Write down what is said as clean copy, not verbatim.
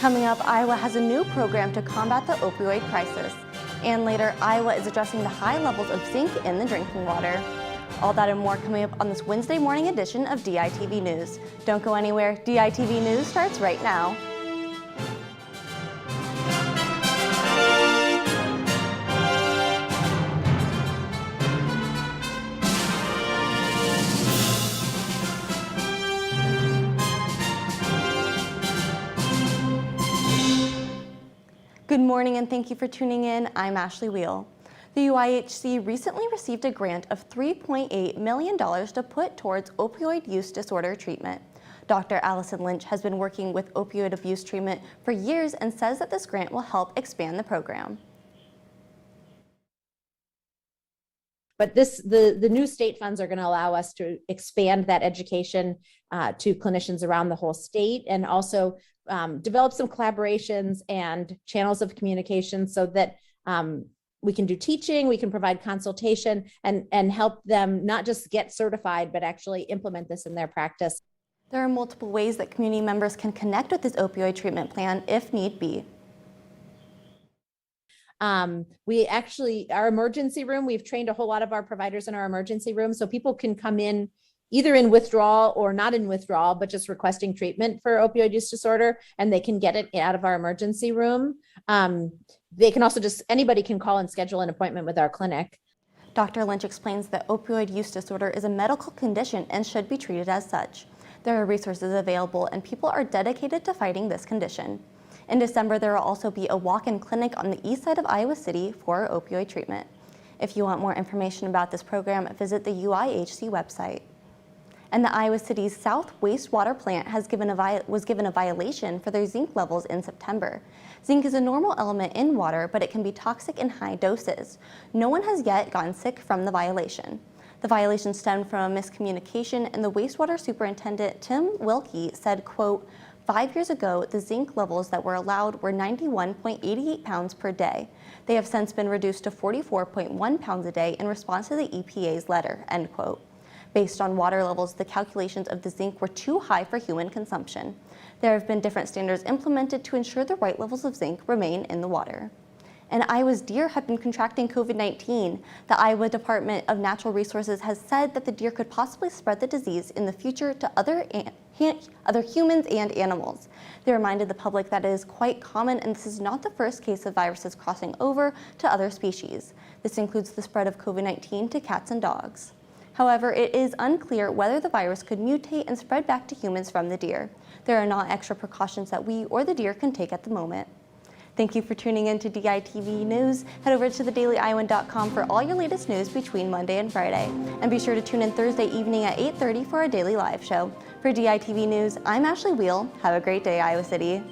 Coming up, Iowa has a new program to combat the opioid crisis. And later, Iowa is addressing the high levels of zinc in the drinking water. All that and more coming up on this Wednesday morning edition of DITV News. Don't go anywhere. DITV News starts right now. Good morning and thank you for tuning in. I'm Ashley Wheel. The UIHC recently received a grant of $3.8 million to put towards opioid use disorder treatment. Dr. Allison Lynch has been working with opioid abuse treatment for years and says that this grant will help expand the program. But the new state funds are going to allow us to expand that education to clinicians around the whole state, and also develop some collaborations and channels of communication so that we can do teaching, we can provide consultation, and help them not just get certified, but actually implement this in their practice. There are multiple ways that community members can connect with this opioid treatment plan if need be. We actually, our emergency room, we've trained a whole lot of our providers in our emergency room, so people can come in either in withdrawal or not in withdrawal, but just requesting treatment for opioid use disorder, and they can get it out of our emergency room. They can also anybody can call and schedule an appointment with our clinic. Dr. Lynch explains that opioid use disorder is a medical condition and should be treated as such. There are resources available and people are dedicated to fighting this condition. In December, there will also be a walk-in clinic on the east side of Iowa City for opioid treatment. If you want more information about this program, visit the UIHC website. And the Iowa City's South wastewater plant was given a violation for their zinc levels in September. Zinc is a normal element in water, but it can be toxic in high doses. No one has yet gotten sick from the violation. The violation stemmed from a miscommunication, and the wastewater superintendent, Tim Wilkie, said, quote, 5 years ago, the zinc levels that were allowed were 91.88 pounds per day. They have since been reduced to 44.1 pounds a day in response to the EPA's letter, end quote. Based on water levels, the calculations of the zinc were too high for human consumption. There have been different standards implemented to ensure the right levels of zinc remain in the water. And Iowa's deer have been contracting COVID-19. The Iowa Department of Natural Resources has said that the deer could possibly spread the disease in the future to other humans and animals. They reminded the public that it is quite common, and this is not the first case of viruses crossing over to other species. This includes the spread of COVID-19 to cats and dogs. However, it is unclear whether the virus could mutate and spread back to humans from the deer. There are not extra precautions that we or the deer can take at the moment. Thank you for tuning in to DITV News. Head over to thedailyiowan.com for all your latest news between Monday and Friday. And be sure to tune in Thursday evening at 8:30 for our daily live show. For DITV News, I'm Ashley Wheel. Have a great day, Iowa City.